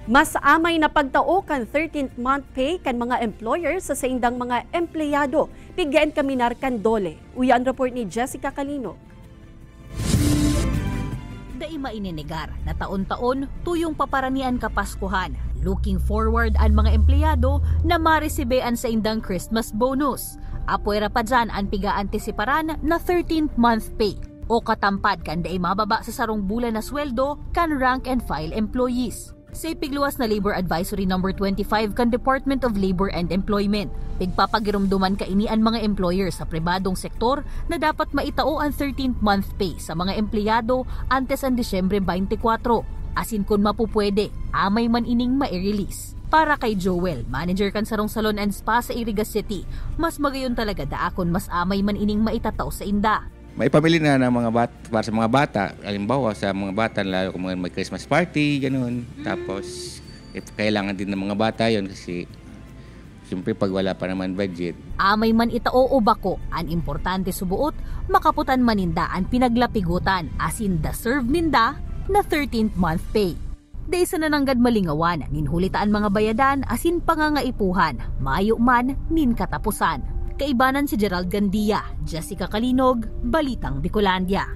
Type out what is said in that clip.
Mas amay na pagtao kan 13th month pay kan mga employer sa saindang mga empleyado. Pigyan kaminar kan dole. Uyan report ni Jessica Calinog. Dai maininigar na taon-taon tuyong paparanian kapaskuhan. Looking forward ang mga empleyado na maresibean sa indang Christmas bonus. Apuera pa dyan ang piga-antisiparan na 13th month pay o katampad kan dai mababa sa sarong bulan na sweldo kan rank and file employees. Sa ipigluwas na Labor Advisory No. 25 kan Department of Labor and Employment, pigpapagirumduman kaini ang mga employer sa pribadong sektor na dapat maitao ang 13th month pay sa mga empleyado antes ang Disyembre 24. Asin kun mapupwede, amay man ining ma-release. Para kay Joel, manager kan sarong salon and spa sa Iriga City, mas magayon talaga daakon mas amay man ining maitataw sa inda. May pamili na ng mga bata, para sa mga bata, halimbawa sa mga bata, lalo kung may Christmas party, ganun. Tapos, kailangan din ng mga bata yon kasi siyempre pag wala pa naman budget. Amay man itao o bako, ang importante subuot, makaputan maninda ang pinaglapigutan, asin deserve ninda na 13th month pay. Day sa nananggad malingawan, ninhulitaan mga bayadan, asin pangangaipuhan, mayo man, nin katapusan. Kaibanan si Gerald Gandia, Jessica Calinog, Balitang Bicolandia.